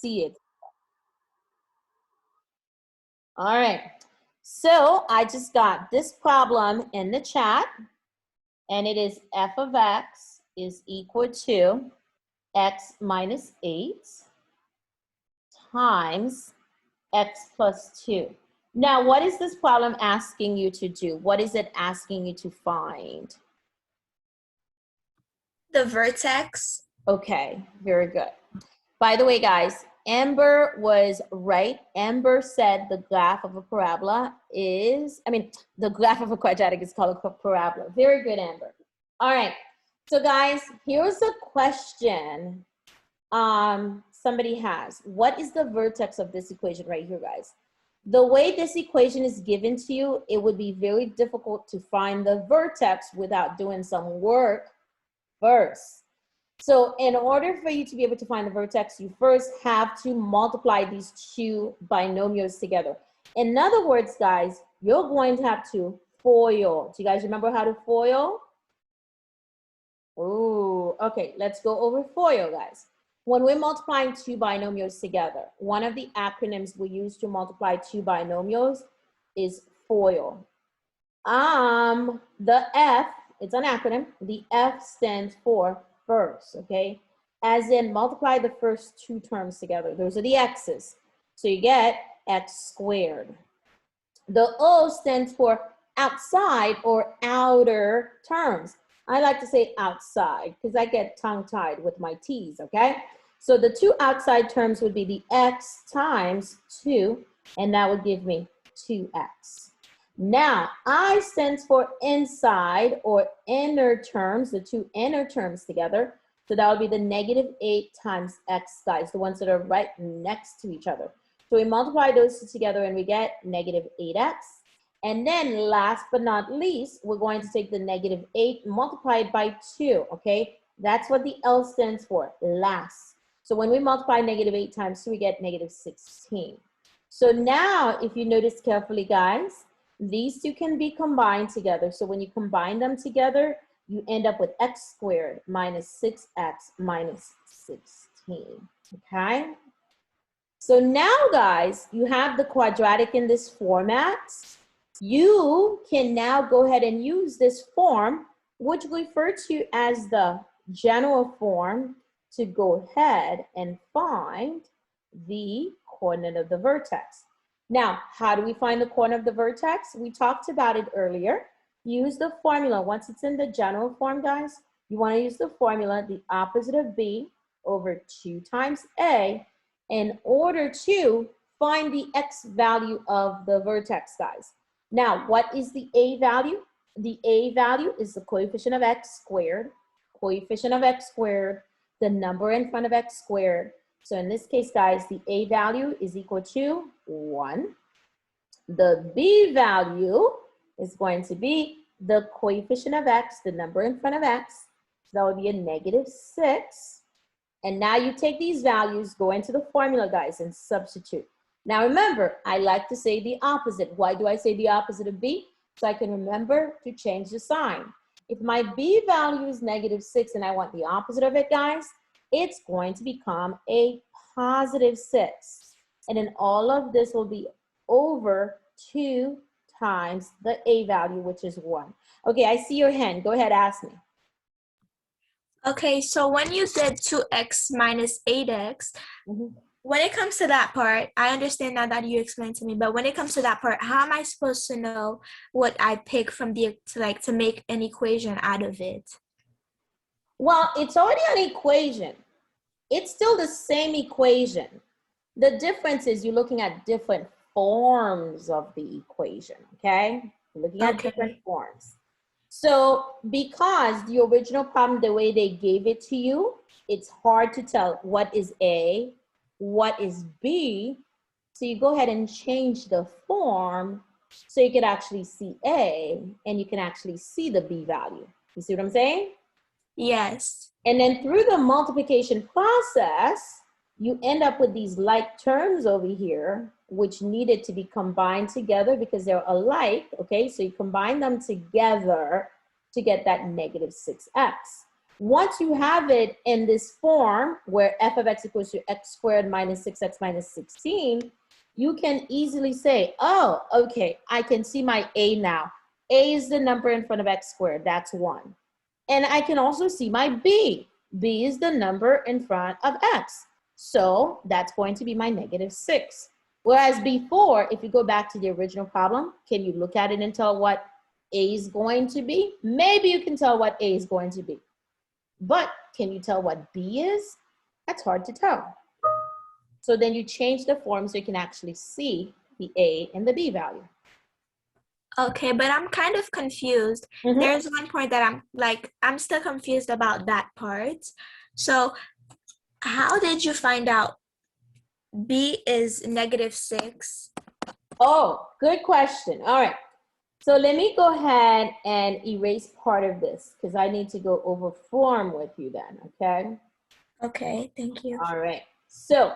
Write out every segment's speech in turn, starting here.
see it. All right, so I just got this problem in the chat, and it is f of x is equal to x minus 8 times x plus 2. Now, what is this problem asking you to do? What is it asking you to find? The vertex. Okay, very good. By the way, guys, Amber was right. Amber said the graph of a parabola is, the graph of a quadratic is called a parabola. Very good, Amber. All right, so guys, here's a question somebody has. What is the vertex of this equation right here, guys? The way this equation is given to you, it would be very difficult to find the vertex without doing some work first. So in order for you to be able to find the vertex, you first have to multiply these two binomials together. In other words, guys, you're going to have to FOIL. Do you guys remember how to FOIL? Ooh, okay, let's go over FOIL, guys. When we're multiplying two binomials together, one of the acronyms we use to multiply two binomials is FOIL. The F, it's an acronym. The F stands for first, okay? As in multiply the first two terms together. Those are the X's. So you get x squared. The O stands for outside or outer terms. I like to say outside because I get tongue-tied with my T's, okay? So the two outside terms would be the x times 2, and that would give me 2x. Now, I stands for inside or inner terms, the two inner terms together. So that would be the negative 8 times x, guys, the ones that are right next to each other. So we multiply those two together and we get negative 8x. And then last but not least, we're going to take the negative 8 multiplied by 2, okay? That's what the L stands for, last. So when we multiply negative 8 times 2, we get negative 16. So now, if you notice carefully, guys, these two can be combined together. So when you combine them together, you end up with x squared minus 6x minus 16, okay? So now, guys, you have the quadratic in this format. You can now go ahead and use this form, which we refer to as the general form, to go ahead and find the coordinate of the vertex. Now, how do we find the coordinate of the vertex? We talked about it earlier. Use the formula. Once it's in the general form, guys, you want to use the formula, the opposite of b over 2 times a, in order to find the x value of the vertex, guys. Now, what is the a value? The a value is the coefficient of x squared, the number in front of x squared. So in this case, guys, the a value is equal to 1. The b value is going to be the coefficient of x, the number in front of x. So that would be a negative 6. And now you take these values, go into the formula, guys, and substitute. Now remember, I like to say the opposite. Why do I say the opposite of b? So I can remember to change the sign. If my b value is negative 6 and I want the opposite of it, guys, it's going to become a positive 6. And then all of this will be over 2 times the a value, which is 1. Okay, I see your hand. Go ahead, ask me. Okay, so when you did 2x minus 8x, when it comes to that part, I understand now that you explained to me, but when it comes to that part, how am I supposed to know what I pick from the, to make an equation out of it? Well, it's already an equation. It's still the same equation. The difference is you're looking at different forms of the equation, okay? You're looking at different forms. So because the original problem, the way they gave it to you, it's hard to tell what is A, what is B. So you go ahead and change the form so you can actually see A and you can actually see the B value. You see what I'm saying? Yes. And then through the multiplication process, you end up with these like terms over here, which needed to be combined together because they're alike, okay? So you combine them together to get that negative 6x. Once you have it in this form where f of x equals to x squared minus 6x minus 16, you can easily say, oh, okay, I can see my a now. A is the number in front of x squared, that's 1. And I can also see my b. B is the number in front of x. So that's going to be my -6. Whereas before, if you go back to the original problem, can you look at it and tell what a is going to be? Maybe you can tell what a is going to be. But can you tell what b is? That's hard to tell. So then you change the form so you can actually see the a and the b value. Okay, but I'm kind of confused. There's one point that I'm still confused about that part. So how did you find out b is -6? Oh, good question. All right. So let me go ahead and erase part of this because I need to go over form with you then, okay? Okay, thank you. All right. So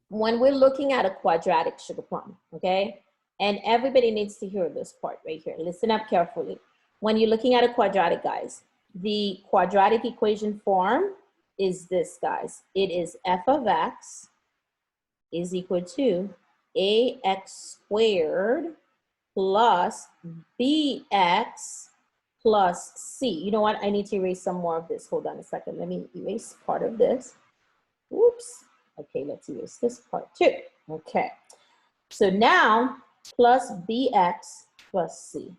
when we're looking at a quadratic sugar plum, okay? And everybody needs to hear this part right here. Listen up carefully. When you're looking at a quadratic, guys, the quadratic equation form is this, guys. It is f of x is equal to ax squared plus bx plus c. You know what? I need to erase some more of this. Hold on a second. Let me erase part of this. Oops. Okay, let's erase this part too. Okay. So now, plus bx plus c.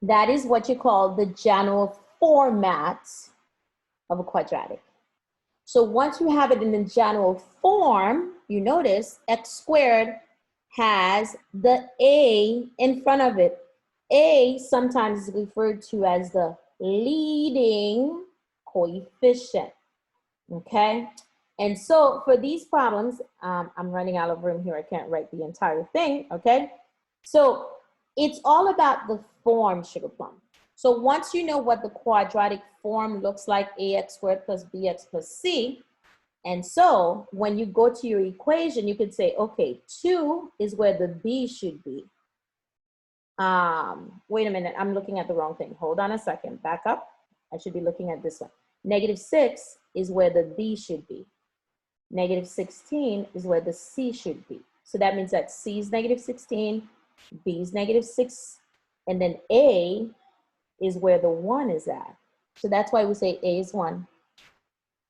That is what you call the general format of a quadratic. So once you have it in the general form, you notice x squared has the a in front of it. A sometimes is referred to as the leading coefficient, okay? And so for these problems, I'm running out of room here. I can't write the entire thing, okay? So it's all about the form, sugar plum. So once you know what the quadratic form looks like, ax squared plus bx plus c, and so when you go to your equation, you could say, okay, 2 is where the b should be. Wait a minute, I'm looking at the wrong thing. Hold on a second, back up. I should be looking at this one. -6 is where the b should be. -16 is where the c should be. So that means that c is -16, b is -6, and then a is where the 1 is at. So that's why we say a is 1,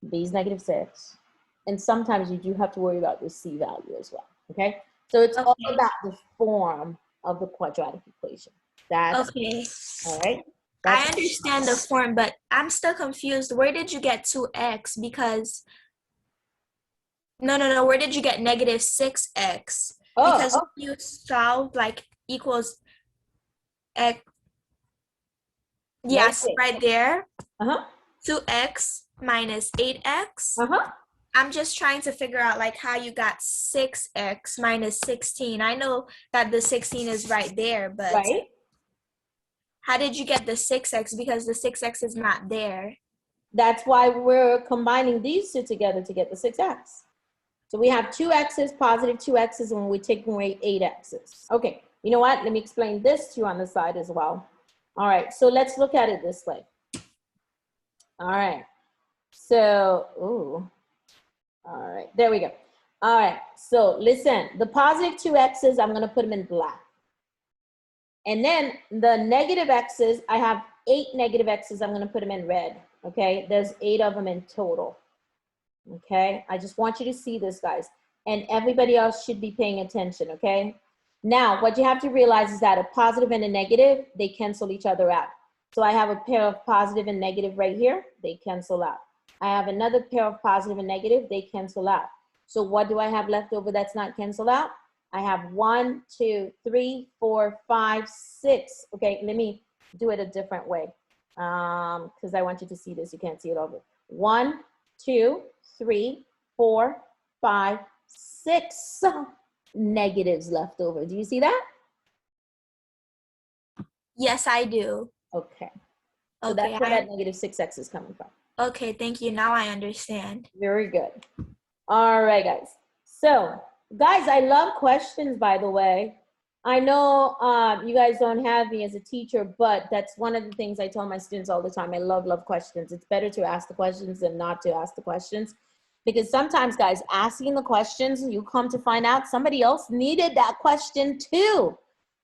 b is -6, and sometimes you do have to worry about the c value as well, okay? So it's all about the form of the quadratic equation. That's okay. All right? I understand the form, but I'm still confused. Where did you get 2x? Because no, where did you get -6x? Because if you solve like equals x, yes, right there. 2x minus 8x. I'm just trying to figure out like how you got 6x minus 16. I know that the 16 is right there, but how did you get the 6x? Because the 6x is not there. That's why we're combining these two together to get the 6x. So we have 2x's, positive 2x's, and we take away 8x's. Okay, you know what? Let me explain this to you on the side as well. All right, so let's look at it this way. All right, so, ooh. All right, there we go. All right, so listen, the positive 2x's, I'm gonna put them in black. And then the negative x's, I have 8 negative x's, I'm gonna put them in red, okay? There's 8 of them in total, okay? I just want you to see this, guys. And everybody else should be paying attention, okay? Now, what you have to realize is that a positive and a negative, they cancel each other out. So I have a pair of positive and negative right here, they cancel out. I have another pair of positive and negative, they cancel out. So what do I have left over that's not canceled out? I have 1, 2, 3, 4, 5, 6. Okay, let me do it a different way because I want you to see this. You can't see it over. 1, 2, 3, 4, 5, 6 negatives left over. Do you see that? Yes, I do. Okay. So that's where that negative 6x is coming from. Okay, thank you. Now I understand. Very good. All right, guys. So, guys, I love questions, by the way. I know you guys don't have me as a teacher, but that's one of the things I tell my students all the time. I love questions. It's better to ask the questions than not to ask the questions. Because sometimes, guys, asking the questions, you come to find out somebody else needed that question too.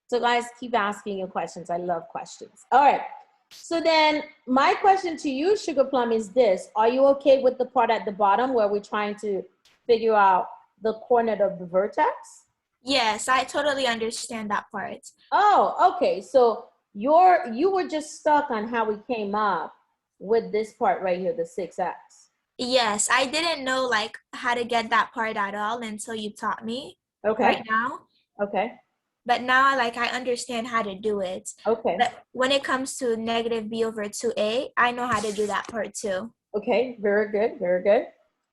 So guys, keep asking your questions. I love questions. All right. So then my question to you, Sugar Plum, is this. Are you okay with the part at the bottom where we're trying to figure out the coordinate of the vertex? Yes, I totally understand that part. Oh, okay. So you were just stuck on how we came up with this part right here, the 6x. Yes, I didn't know like how to get that part at all until you taught me Okay. right now. Okay. But now like I understand how to do it. Okay. But when it comes to negative b over 2a, I know how to do that part too. Okay, very good, very good.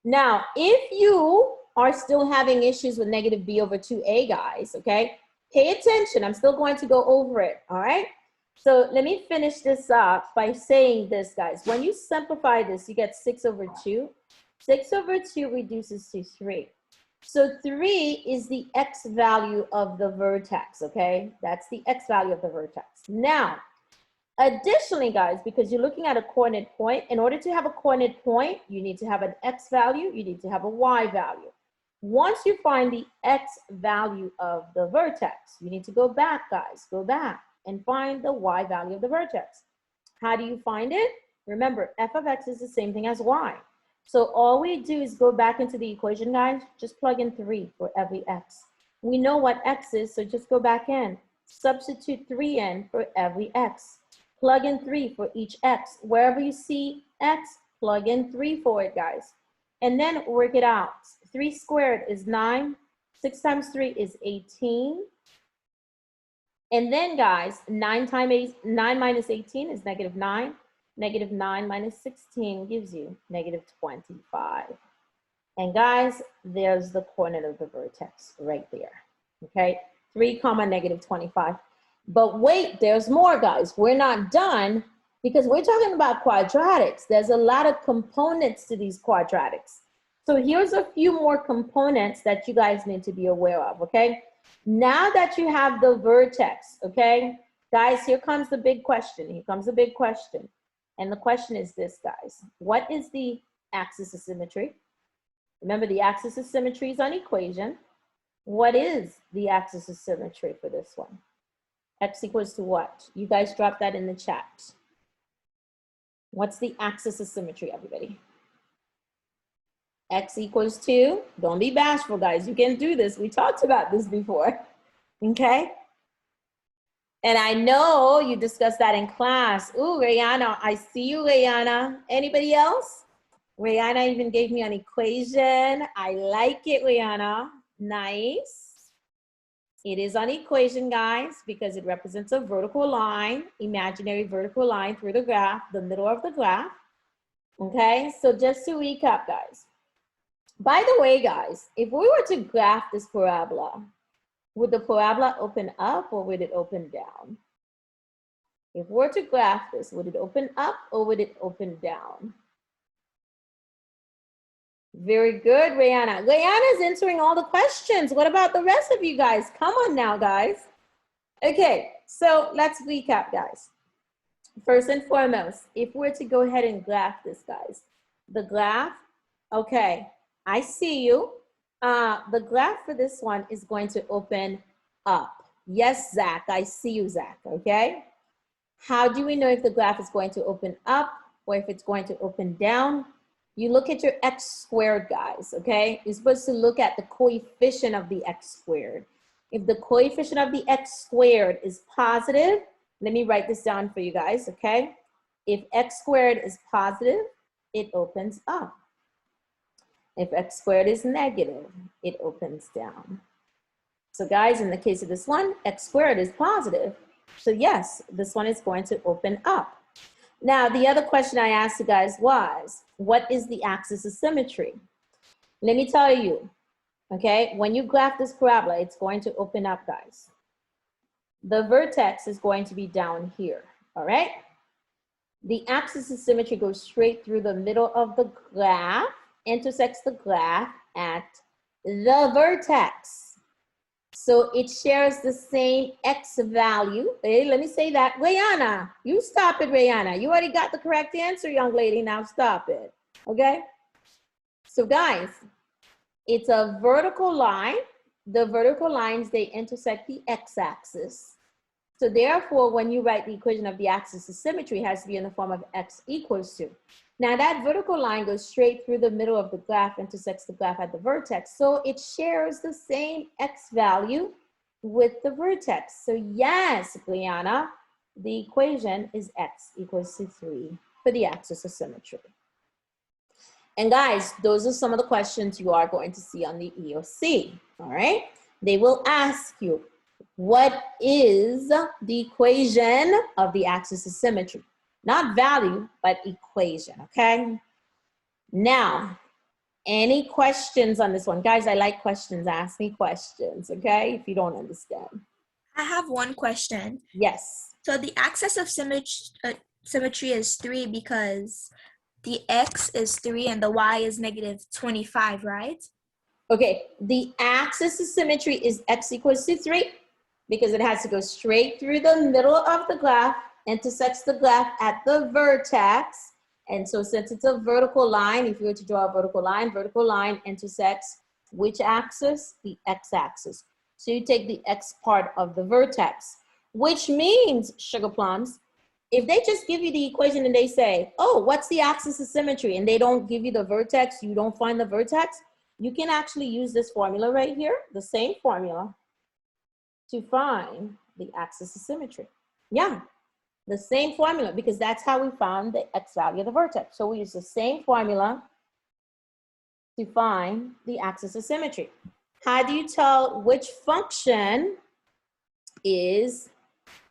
Now, if you are still having issues with negative b over 2a, guys, okay, pay attention. I'm still going to go over it, all right? So let me finish this up by saying this, guys. When you simplify this, you get 6 over 2. 6 over 2 reduces to 3. So 3 is the x value of the vertex, okay? That's the x value of the vertex. Now, additionally, guys, because you're looking at a coordinate point, in order to have a coordinate point, you need to have an x value, you need to have a y value. Once you find the x value of the vertex, you need to go back, guys, go back and find the y value of the vertex. How do you find it? Remember, f of x is the same thing as y. So all we do is go back into the equation, guys, just plug in 3 for every x. We know what x is, so just go back in. Substitute 3 in for every x. Plug in 3 for each x. Wherever you see x, plug in 3 for it, guys. And then work it out. 3 squared is 9. 6 times 3 is 18. And then, guys, 9 minus 18 is negative 9. Negative 9 minus 16 gives you negative 25. And, guys, there's the coordinate of the vertex right there. Okay? 3 comma negative 25. But wait, there's more, guys. We're not done because we're talking about quadratics. There's a lot of components to these quadratics. So here's a few more components that you guys need to be aware of, okay? Now that you have the vertex, okay? Guys, here comes the big question. Here comes the big question. And the question is this, guys. What is the axis of symmetry? Remember, the axis of symmetry is an equation. What is the axis of symmetry for this one? X equals to what? You guys drop that in the chat. What's the axis of symmetry, everybody? X equals to, don't be bashful, guys. You can do this. We talked about this before, okay? And I know you discussed that in class. Ooh, Rayana, I see you, Rayana. Anybody else? Rayana even gave me an equation. I like it, Rayana. Nice. It is an equation, guys, because it represents a vertical line, imaginary vertical line through the graph, the middle of the graph. Okay, so just to recap, guys. By the way, guys, if we were to graph this parabola, would the parabola open up or would it open down? If we were to graph this, would it open up or would it open down? Very good, Rihanna. Rihanna's answering all the questions. What about the rest of you guys? Come on now, guys. Okay, so let's recap, guys. First and foremost, if we're to go ahead and graph this, guys, the graph, okay, I see you. The graph for this one is going to open up. Yes, Zach, I see you, Zach, okay? How do we know if the graph is going to open up or if it's going to open down? You look at your x squared, guys, okay? You're supposed to look at the coefficient of the x squared. If the coefficient of the x squared is positive, let me write this down for you guys, okay? If x squared is positive, it opens up. If x squared is negative, it opens down. So guys, in the case of this one, x squared is positive. So yes, this one is going to open up. Now, the other question I asked you guys was, what is the axis of symmetry? Let me tell you, okay, when you graph this parabola, it's going to open up, guys. The vertex is going to be down here, all right? The axis of symmetry goes straight through the middle of the graph, intersects the graph at the vertex. So it shares the same x value. Hey, let me say that. Rayana, you stop it, Rayana. You already got the correct answer, young lady. Now stop it. Okay? So guys, it's a vertical line. The vertical lines, they intersect the x-axis. So therefore, when you write the equation of the axis of symmetry, it has to be in the form of x equals to. Now that vertical line goes straight through the middle of the graph, intersects the graph at the vertex. So it shares the same x value with the vertex. So yes, Brianna, the equation is x equals to 3 for the axis of symmetry. And guys, those are some of the questions you are going to see on the EOC, all right? They will ask you, what is the equation of the axis of symmetry? Not value, but equation, okay? Now, any questions on this one? Guys, I like questions. Ask me questions, okay? If you don't understand. I have one question. Yes. So the axis of symmetry is 3 because the x is 3 and the y is negative 25, right? Okay, the axis of symmetry is x equals to 3 because it has to go straight through the middle of the graph, intersects the graph at the vertex. And so since it's a vertical line, if you were to draw a vertical line intersects which axis? The x-axis. So you take the x part of the vertex, which means, sugar plums, if they just give you the equation and they say, oh, what's the axis of symmetry? And they don't give you the vertex, you don't find the vertex, you can actually use this formula right here, the same formula, to find the axis of symmetry. Yeah, the same formula, because that's how we found the x value of the vertex. So we use the same formula to find the axis of symmetry. How do you tell which function is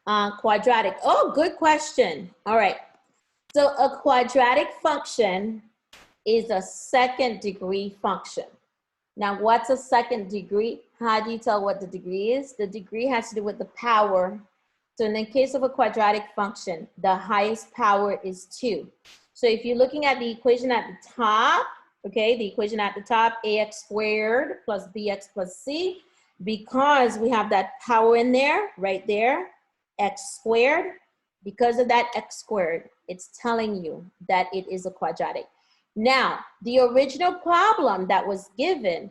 quadratic? Oh, good question. All right. So a quadratic function is a second degree function. Now, what's a second degree? How do you tell what the degree is? The degree has to do with the power. So in the case of a quadratic function, the highest power is 2. So if you're looking at the equation at the top, okay, the equation at the top, ax squared plus bx plus c, because we have that power in there, right there, x squared, because of that x squared, it's telling you that it is a quadratic. Now, the original problem that was given,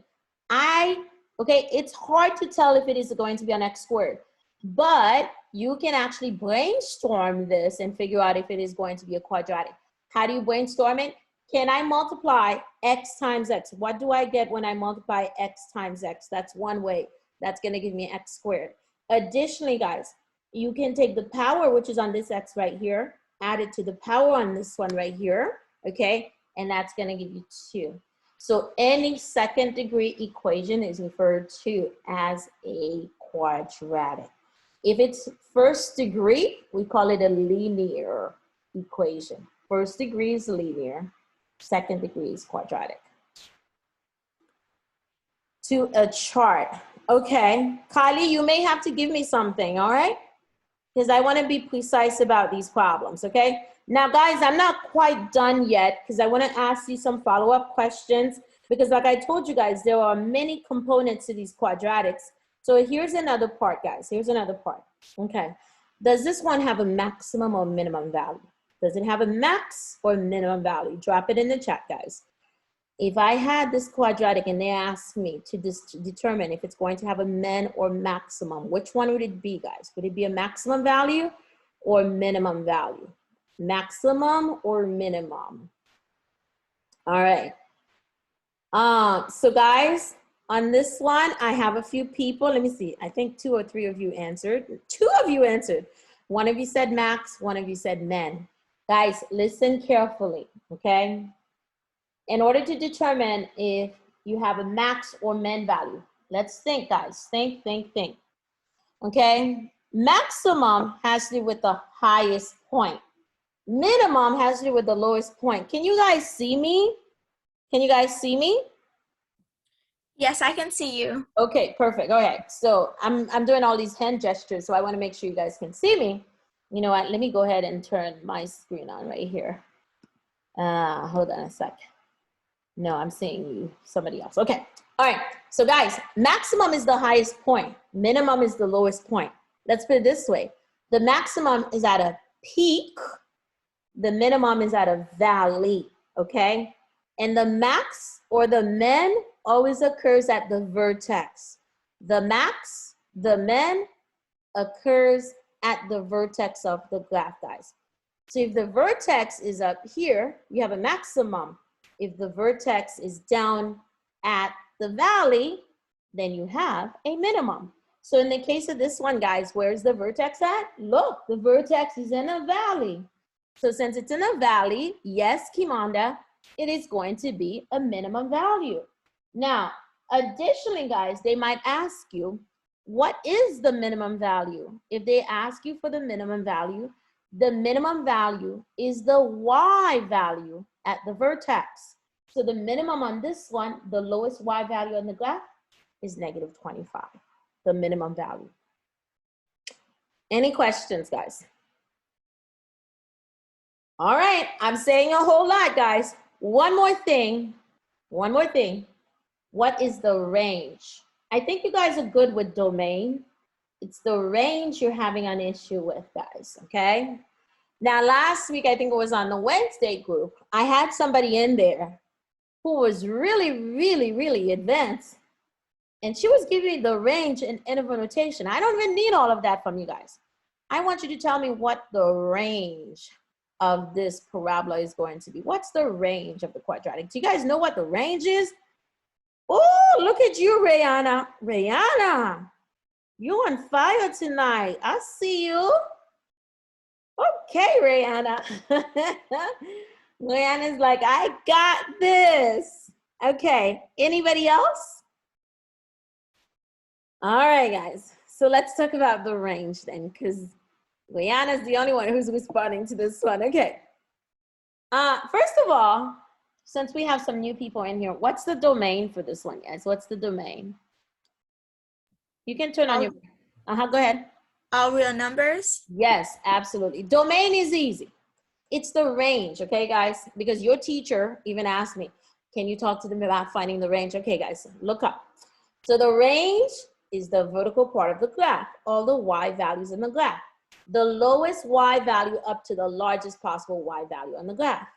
okay, it's hard to tell if it is going to be an x squared, but you can actually brainstorm this and figure out if it is going to be a quadratic. How do you brainstorm it? Can I multiply x times x? What do I get when I multiply x times x? That's one way. That's going to give me x squared. Additionally, guys, you can take the power, which is on this x right here, add it to the power on this one right here, okay? And that's going to give you 2. So any second degree equation is referred to as a quadratic. If it's first degree, we call it a linear equation. First degree is linear, second degree is quadratic. To a chart. Okay, Kylie, you may have to give me something, all right? Because I want to be precise about these problems, okay? Now, guys, I'm not quite done yet because I want to ask you some follow-up questions because like I told you guys, there are many components to these quadratics. So here's another part, guys. Here's another part, okay? Does this one have a maximum or minimum value? Does it have a max or minimum value? Drop it in the chat, guys. If I had this quadratic and they asked me to determine if it's going to have a min or maximum, which one would it be, guys? Would it be a maximum value or minimum value? Maximum or minimum? All right. So guys, on this one, I have a few people. Let me see. I think 2 or 3 of you answered. 2 of you answered. One of you said max, one of you said min. Guys, listen carefully, okay? In order to determine if you have a max or min value, let's think, guys. Think. Okay? Maximum has to do with the highest point. Minimum has to do with the lowest point. Can you guys see me? Can you guys see me? Yes, I can see you. Okay, perfect. Okay, so I'm doing all these hand gestures, so I want to make sure you guys can see me. You know what? Let me go ahead and turn my screen on right here. Hold on a sec. No, I'm saying you, somebody else. Okay. All right. So guys, maximum is the highest point. Minimum is the lowest point. Let's put it this way. The maximum is at a peak. The minimum is at a valley. Okay. And the max or the min always occurs at the vertex. The max, the min occurs at the vertex of the graph, guys. So if the vertex is up here, you have a maximum. If the vertex is down at the valley, then you have a minimum. So in the case of this one, guys, where's the vertex at? Look, the vertex is in a valley. So since it's in a valley, yes, Kimanda, it is going to be a minimum value. Now, additionally, guys, they might ask you, what is the minimum value? If they ask you for the minimum value is the y value at the vertex. So the minimum on this one, the lowest y value on the graph is -25, the minimum value. Any questions, guys? All right, I'm saying a whole lot, guys. One more thing. What is the range? I think you guys are good with domain. It's the range you're having an issue with, guys, okay? Now, last week, I think it was on the Wednesday group, I had somebody in there who was really advanced, and she was giving me the range and interval notation. I don't even need all of that from you guys. I want you to tell me what the range of this parabola is going to be. What's the range of the quadratic? Do you guys know what the range is? Oh, look at you, Rihanna. Rihanna, you on fire tonight. I see you. Okay, Rihanna. Rihanna's like, I got this. Okay, anybody else? All right, guys. So let's talk about the range then, because Rihanna's the only one who's responding to this one. Okay. First of all, since we have some new people in here, what's the domain for this one, guys? What's the domain? You can turn on your, go ahead. All real numbers? Yes, absolutely. Domain is easy. It's the range, okay, guys? Because your teacher even asked me, can you talk to them about finding the range? Okay, guys, look up. So the range is the vertical part of the graph, all the y values in the graph. The lowest y value up to the largest possible y value on the graph.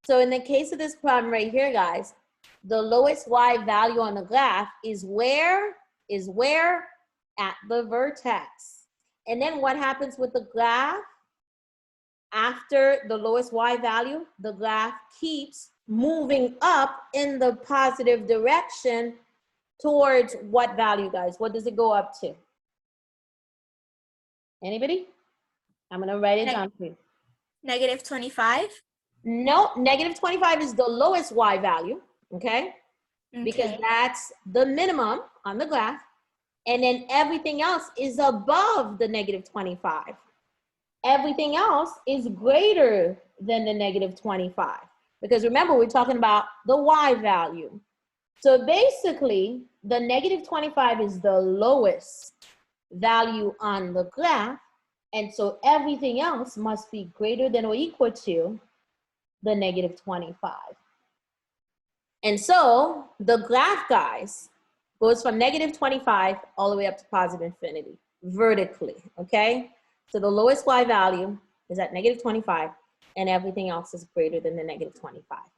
So in the case of this problem right here, guys, the lowest y value on the graph is where? At the vertex. And then what happens with the graph? After the lowest y value, the graph keeps moving up in the positive direction towards what value, guys? What does it go up to? Anybody? I'm gonna write it down for you. -25? No, -25 is the lowest y value, okay? Because that's the minimum on the graph. And then everything else is above the -25. Everything else is greater than the -25. Because remember, we're talking about the y value. So basically, the -25 is the lowest value on the graph. And so everything else must be greater than or equal to the -25. And so the graph, guys, goes from -25 all the way up to positive infinity, vertically, okay? So the lowest y value is at -25, and everything else is greater than the -25.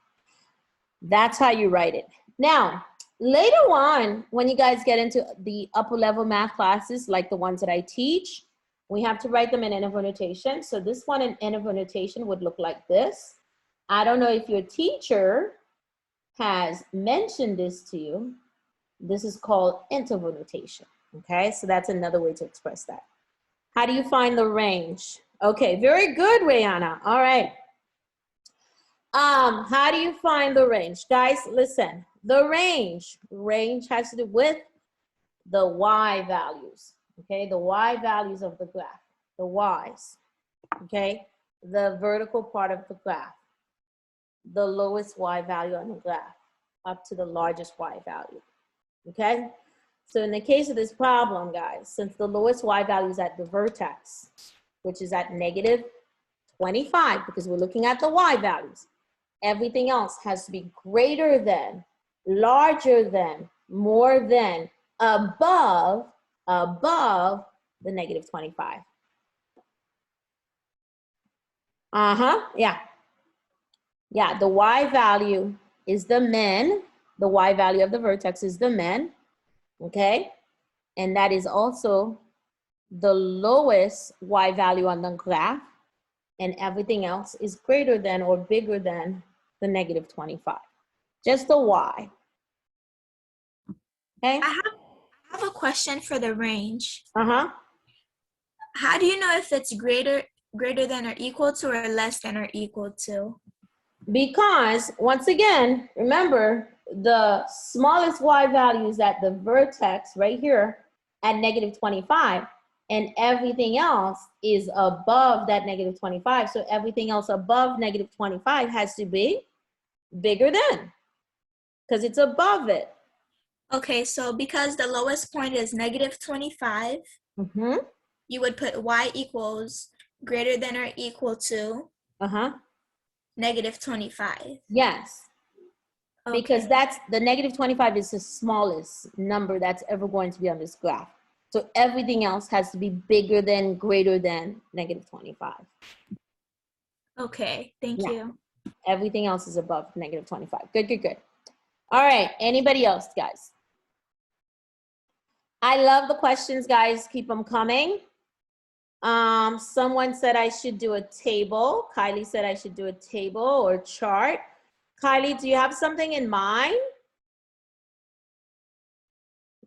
That's how you write it. Now, later on, when you guys get into the upper level math classes, like the ones that I teach, we have to write them in interval notation. So this one in interval notation would look like this. I don't know if your teacher has mentioned this to you. This is called interval notation, okay? So that's another way to express that. How do you find the range? Okay, very good, Rihanna. All right. How do you find the range? Guys, listen, the range has to do with the y values, okay? The y values of the graph, the y's, okay? The vertical part of the graph, the lowest y value on the graph, up to the largest y value, okay? So in the case of this problem, guys, since the lowest y value is at the vertex, which is at -25, because we're looking at the y values, Everything else has to be greater than, larger than, more than, above the negative 25. Yeah. Yeah, the y value is the min. The y value of the vertex is the min, okay? And that is also the lowest y value on the graph, and everything else is greater than or bigger than the negative 25. Just the y. Okay? I have a question for the range. Uh-huh. How do you know if it's greater than or equal to or less than or equal to? Because, once again, remember, the smallest y value is at the vertex right here at negative 25, and everything else is above that negative 25. So everything else above negative 25 has to be bigger than, because it's above it. Okay, so because the lowest point is negative 25, you would put y equals greater than or equal to negative 25. Yes. Okay. Because that's the negative 25 is the smallest number that's ever going to be on this graph. So everything else has to be bigger than, greater than negative 25. Okay, thank you. Everything else is above negative 25. Good, good, good. All right, anybody else, guys? I love the questions, guys. Keep them coming. Someone said I should do a table. Kylie said I should do a table or chart. Kylie, do you have something in mind?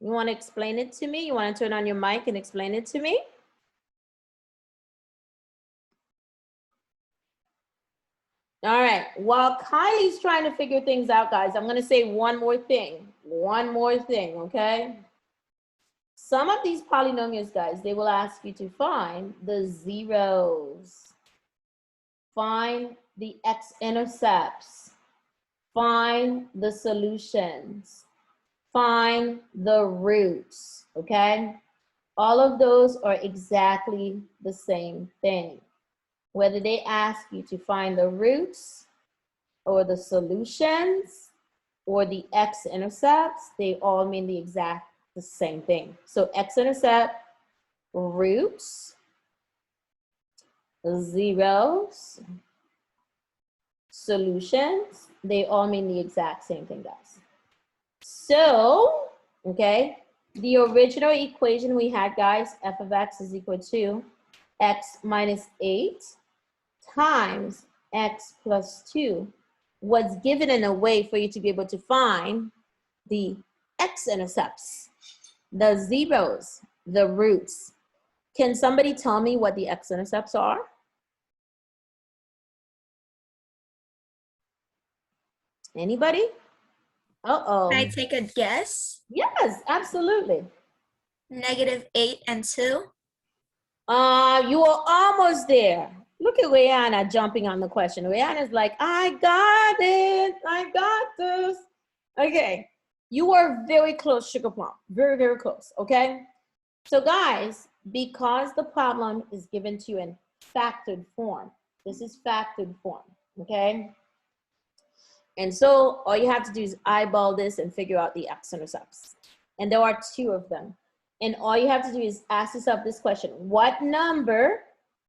You want to explain it to me? You want to turn on your mic and explain it to me? All right, while Kylie's trying to figure things out, guys, I'm going to say one more thing, okay? Some of these polynomials, guys, they will ask you to find the zeros, find the x-intercepts, find the solutions, find the roots, okay? All of those are exactly the same thing. Whether they ask you to find the roots or the solutions or the x-intercepts, they all mean the same thing. So x-intercept, roots, zeros, solutions, they all mean the exact same thing, guys. So, okay, the original equation we had, guys, f of x is equal to x minus 8 times x plus 2 was given in a way for you to be able to find the x-intercepts, the zeros, the roots. Can somebody tell me what the x-intercepts are? Anybody? Uh-oh. Can I take a guess? Yes, absolutely. Negative 8 and 2. You are almost there. Look at Rihanna jumping on the question. Rihanna's like, I got it. I got this. Okay. You are very close, Sugar Plum. Very, very close. Okay. So guys, because the problem is given to you in factored form, this is factored form. Okay. And so all you have to do is eyeball this and figure out the x-intercepts. And there are 2 of them. And all you have to do is ask yourself this question: what number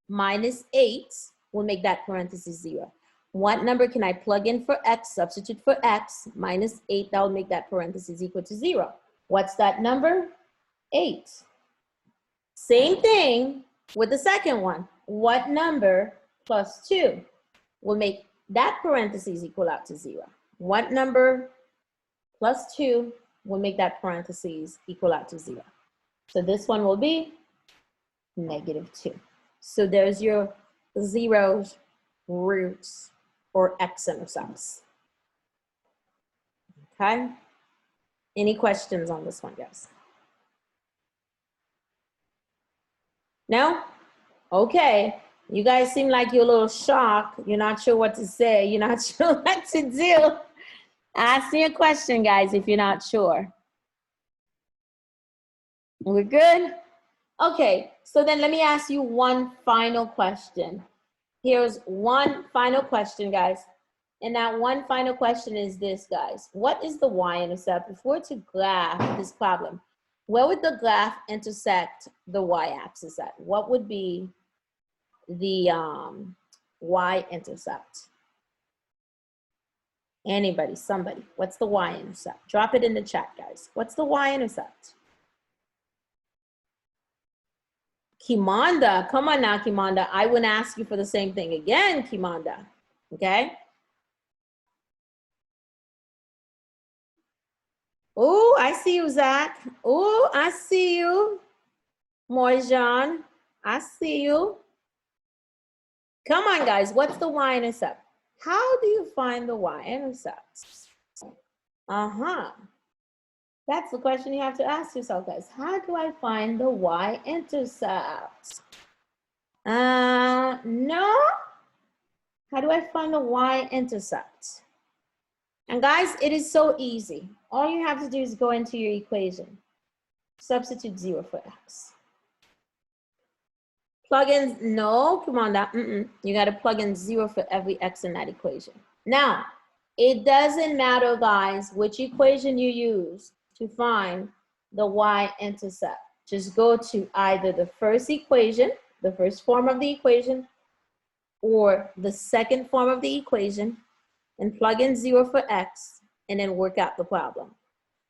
minus 8 will make that parenthesis 0? What number can I plug in for x, substitute for x, minus 8, that will make that parenthesis equal to 0? What's that number? 8. Same thing with the second one. What number plus 2 will make that parentheses equal out to 0? What number plus 2 will make that parentheses equal out to 0? So this one will be negative 2. So there's your zeros, roots, or x-intercepts. Okay? Any questions on this one, guys? No? Okay. You guys seem like you're a little shocked. You're not sure what to say. You're not sure what to do. Ask me a question, guys, if you're not sure. We're good? Okay, so then let me ask you one final question. Here's one final question, guys. And now one final question is this, guys. What is the y-intercept? If we were to graph this problem, where would the graph intersect the y-axis at? What would be the y-intercept? Anybody, somebody, what's the y-intercept? Drop it in the chat, guys. What's the y-intercept? Kimanda, come on now, Kimanda. I wouldn't ask you for the same thing again, Kimanda, okay? Oh, I see you, Zach. Oh, I see you. Moijan, I see you. Come on, guys, what's the y-intercept? How do you find the y-intercept? That's the question you have to ask yourself, guys. How do I find the y-intercept? No. How do I find the y-intercept? And guys, it is so easy. All you have to do is go into your equation. Substitute 0 for x. Plug in, no, come on, that, you got to plug in 0 for every x in that equation. Now, it doesn't matter, guys, which equation you use to find the y-intercept. Just go to either the first equation, the first form of the equation, or the second form of the equation, and plug in 0 for x, and then work out the problem.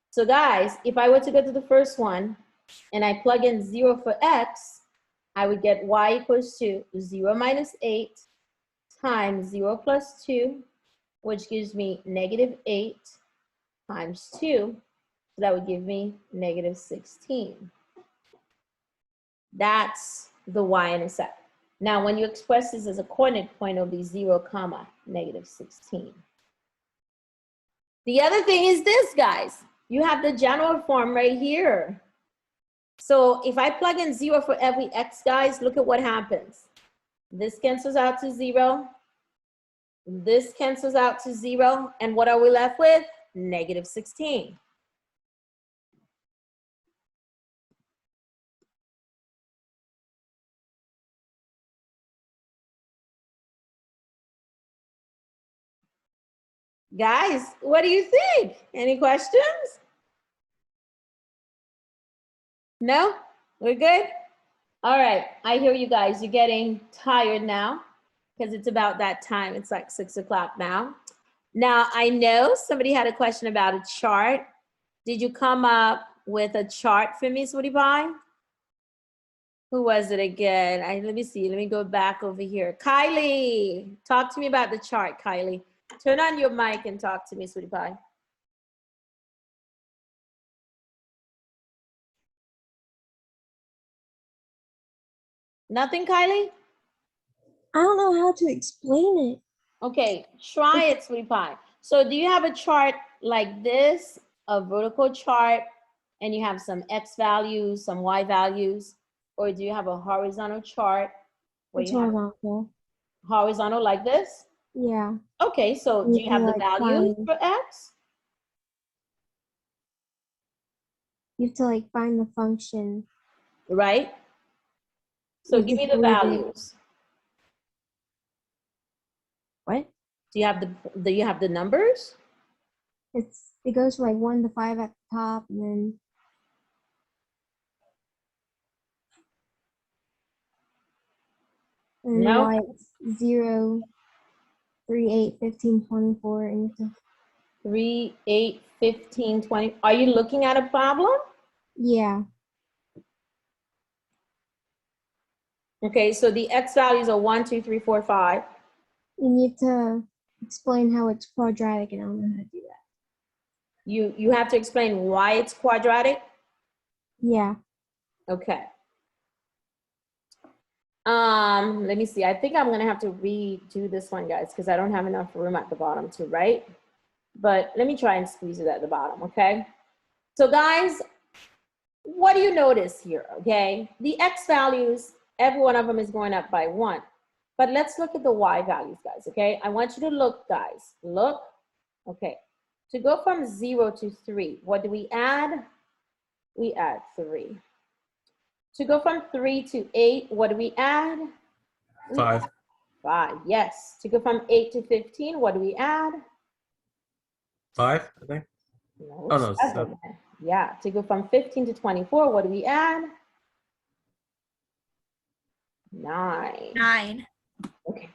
So guys, if I were to go to the first one, and I plug in 0 for x, I would get y equals to 0 minus 8 times 0 plus 2, which gives me negative 8 times 2. So that would give me negative 16. That's the y-intercept. Now, when you express this as a coordinate point, it'll be 0, comma, negative 16. The other thing is this, guys. You have the general form right here. So if I plug in 0 for every x, guys, look at what happens. This cancels out to 0. This cancels out to 0. And what are we left with? Negative 16. Guys, what do you think? Any questions? No? We're good? All right, I hear you guys. You're getting tired now because it's about that time. It's like 6 o'clock now. Now, I know somebody had a question about a chart. Did you come up with a chart for me, Sweetie Pie? Who was it again? Let me see. Let me go back over here. Kylie, talk to me about the chart, Kylie. Turn on your mic and talk to me, Sweetie Pie. Nothing, Kylie? I don't know how to explain it. Okay, try it, Sweetie Pie. So do you have a chart like this, a vertical chart, and you have some x values, some y values, or do you have a horizontal chart? It's horizontal. Horizontal like this? Yeah. Okay, so do you have the values for x? You have to like find the function. Right? So give me the values. What? Do you have the numbers? It goes from like 1 to 5 at the top, and then No. y it's 0, 3, 8, 15, 24, and 3, 8, 15, 20. Are you looking at a problem? yeah. Okay, so the x values are 1, 2, 3, 4, 5. You need to explain how it's quadratic, and I don't know how to do that. You have to explain why it's quadratic? Yeah. Okay. Let me see. I think I'm gonna have to redo this one, guys, because I don't have enough room at the bottom to write. But let me try and squeeze it at the bottom, okay? So guys, what do you notice here, okay? The x values, every one of them is going up by 1. But let's look at the y values, guys, okay? I want you to look, guys. Look, okay. To go from 0 to 3, what do we add? We add 3. To go from 3 to 8, what do we add? 5. 5, yes. To go from 8 to 15, what do we add? 5, I think. No, Oh, no, 7. Yeah, to go from 15 to 24, what do we add? 9. 9. Okay.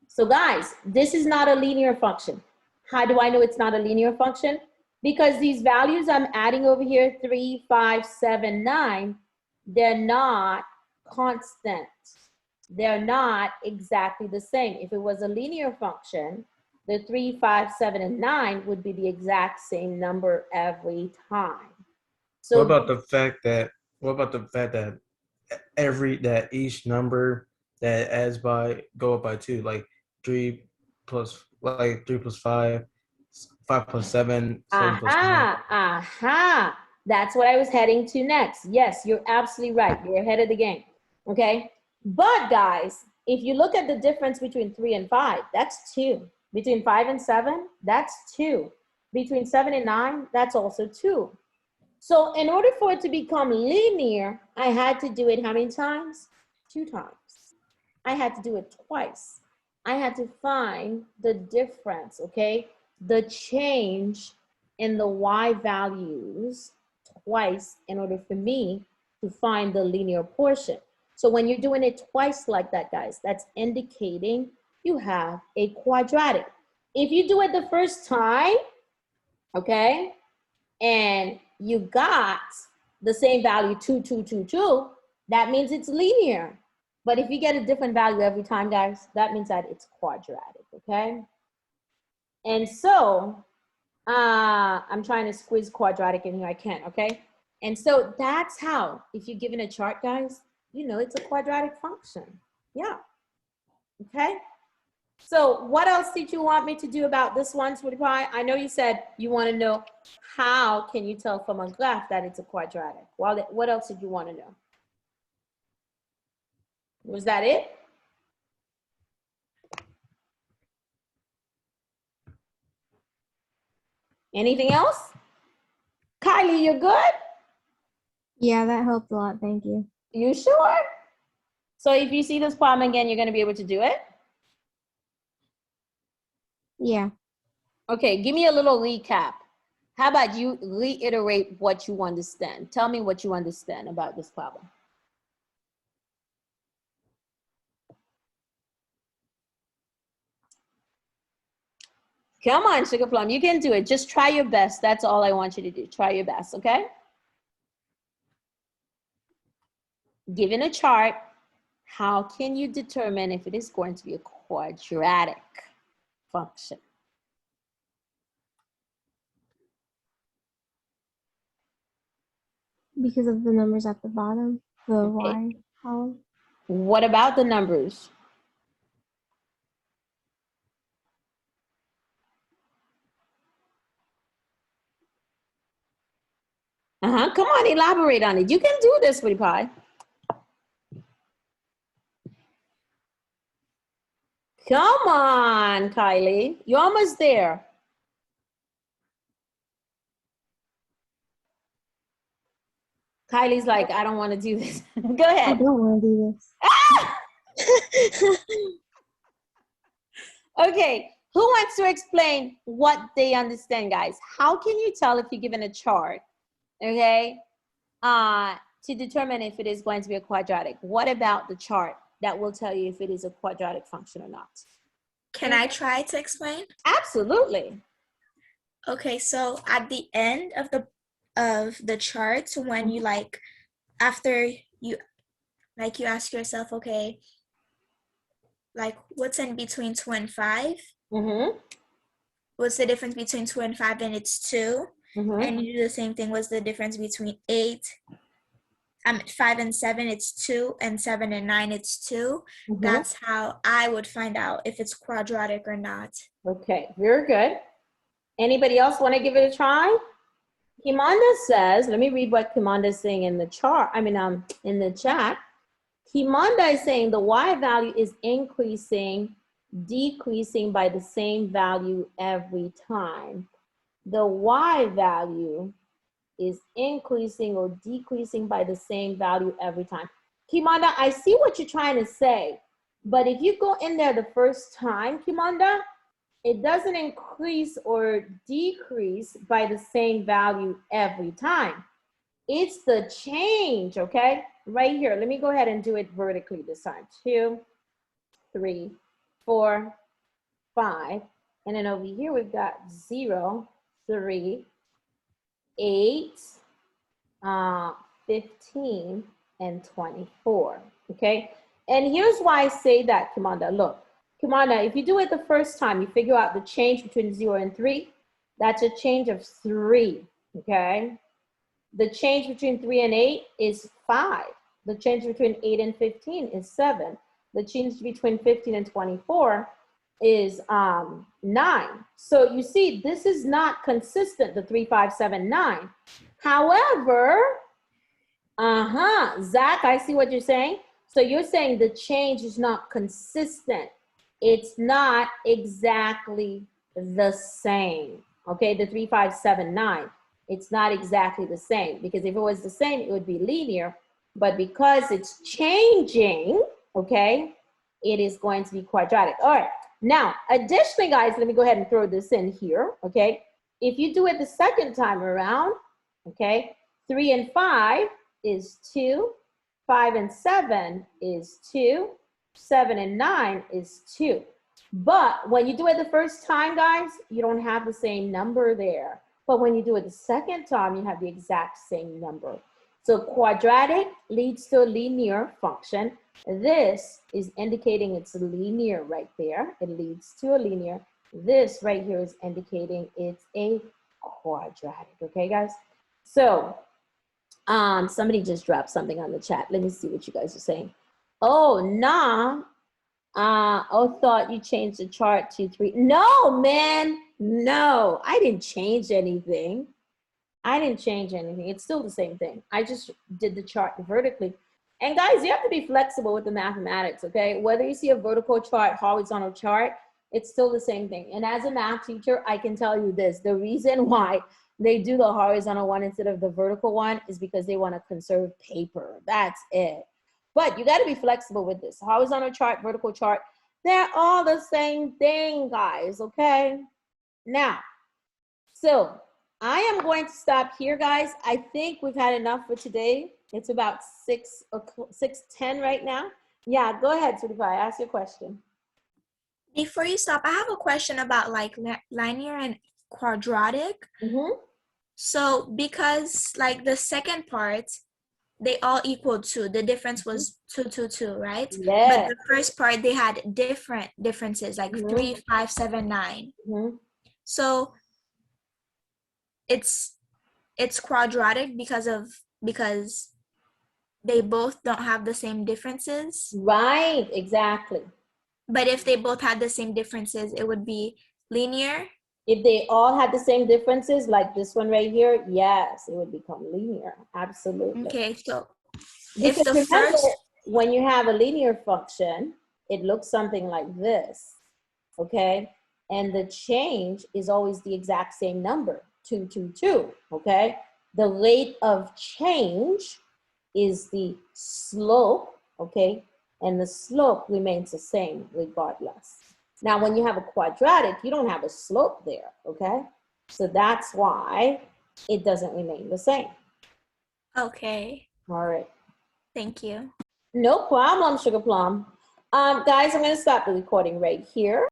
So guys, this is not a linear function. How do I know it's not a linear function? Because these values I'm adding over here, 3, 5, 7, 9, they're not constant. They're not exactly the same. If it was a linear function, the 3, 5, 7, and 9 would be the exact same number every time. So what about the fact that each number that adds by go up by 2, like 3 plus 5, 5 plus 7, 7 plus 9. Aha. That's what I was heading to next. Yes, you're absolutely right. You're ahead of the game. Okay. But guys, if you look at the difference between 3 and 5, that's 2. Between 5 and 7, that's 2. Between 7 and 9, that's also 2. So in order for it to become linear, I had to do it how many times? 2 times. I had to do it twice. I had to find the difference, okay? The change in the y values twice in order for me to find the linear portion. So when you're doing it twice like that, guys, that's indicating you have a quadratic. If you do it the first time, okay, and you got the same value, 2, 2, 2, 2, that means it's linear. But if you get a different value every time, guys, that means that it's quadratic, okay? And so, I'm trying to squeeze quadratic in here, I can't, okay? And so that's how, if you're given a chart, guys, you know it's a quadratic function, yeah, okay? So what else did you want me to do about this one, Sweetie Pie? I know you said you want to know how can you tell from a graph that it's a quadratic. Well, what else did you want to know? Was that it? Anything else? Kylie, you're good? Yeah, that helped a lot. Thank you. You sure? So if you see this problem again, you're going to be able to do it? Yeah. Okay, give me a little recap. How about you reiterate what you understand? Tell me what you understand about this problem. Come on, Sugar Plum, you can do it. Just try your best. That's all I want you to do. Try your best, okay? Given a chart, how can you determine if it is going to be a quadratic function? Because of the numbers at the bottom, the Okay. y column. What about the numbers? Come on, elaborate on it. You can do this, Sweetie Pie. Come on, Kylie. You're almost there. Kylie's like, I don't want to do this. Go I ahead. don't want to do this. Okay, who wants to explain what they understand, guys? How can you tell if you're given a chart, okay, to determine if it is going to be a quadratic? What about the chart that will tell you if it is a quadratic function or not? Can I try to explain? Absolutely. Okay, so at the end of the chart, when you after you you ask yourself, okay, what's in between 2 and 5? What's the difference between 2 and 5? And it's 2. And you do the same thing. What's the difference between 5 and 7? It's 2, and 7 and 9, it's 2. That's how I would find out if it's quadratic or not. Okay, very good. Anybody else want to give it a try? Himanda says, let me read what Himanda is saying in the chart, in the chat. Himanda is saying the y value is increasing, decreasing by the same value every time. The y value is increasing or decreasing by the same value every time. Himanda, I see what you're trying to say, But if you go in there the first time, Kimanda, it doesn't increase or decrease by the same value every time. It's the change, okay? Right here, let me go ahead and do it vertically this time. 2, 3, 4, 5. And then over here, we've got 0, 3, 8, 15, and 24, okay? And here's why I say that, Kimanda. Look, Kimanda, if you do it the first time, you figure out the change between 0 and 3, that's a change of 3, okay? The change between 3 and 8 is 5. The change between 8 and 15 is 7. The change between 15 and 24 is 9. So you see, this is not consistent, the 3, 5, 7, 9. However, Zach, I see what you're saying. So you're saying the change is not consistent. It's not exactly the same. Okay, the 3, 5, 7, 9. It's not exactly the same, because if it was the same, it would be linear. But because it's changing, okay, it is going to be quadratic. All right. Now, additionally, guys, let me go ahead and throw this in here, okay? If you do it the second time around, okay, 3 and 5 is 2, 5 and 7 is 2, 7 and 9 is 2. But when you do it the first time, guys, you don't have the same number there. But when you do it the second time, you have the exact same number. So quadratic leads to a linear function. This is indicating it's linear right there. It leads to a linear. This right here is indicating it's a quadratic. Okay, guys? So somebody just dropped something on the chat. Let me see what you guys are saying. Oh, nah. Thought you changed the chart to 3. No, man. No, I didn't change anything. I didn't change anything. It's still the same thing. I just did the chart vertically. And guys, you have to be flexible with the mathematics, okay? Whether you see a vertical chart, horizontal chart, it's still the same thing. And as a math teacher, I can tell you this. The reason why they do the horizontal one instead of the vertical one is because they want to conserve paper. That's it. But you got to be flexible with this. Horizontal chart, vertical chart, they're all the same thing, guys, okay? Now, so I am going to stop here, guys. I think we've had enough for today. It's about 6:10 right now. Yeah, go ahead, Sweetie Pie. Ask your question. Before you stop, I have a question about like linear and quadratic. So because like the second part, they all equal 2. The difference was 2, 2, 2, right? Yeah. But the first part, they had differences, like 3, 5, 7, 9. So it's quadratic because they both don't have the same differences. Right, exactly. But if they both had the same differences, it would be linear. If they all had the same differences, like this one right here, yes, it would become linear. Absolutely. Okay, so because if the remember, first, when you have a linear function, it looks something like this, okay? And the change is always the exact same number, 2, 2, 2, okay? The rate of change is the slope, okay? And the slope remains the same regardless. Now, when you have a quadratic, you don't have a slope there, okay? So that's why it doesn't remain the same. okay, All right. thank you. No problem, Sugar Plum. Guys, I'm going to stop the recording right here.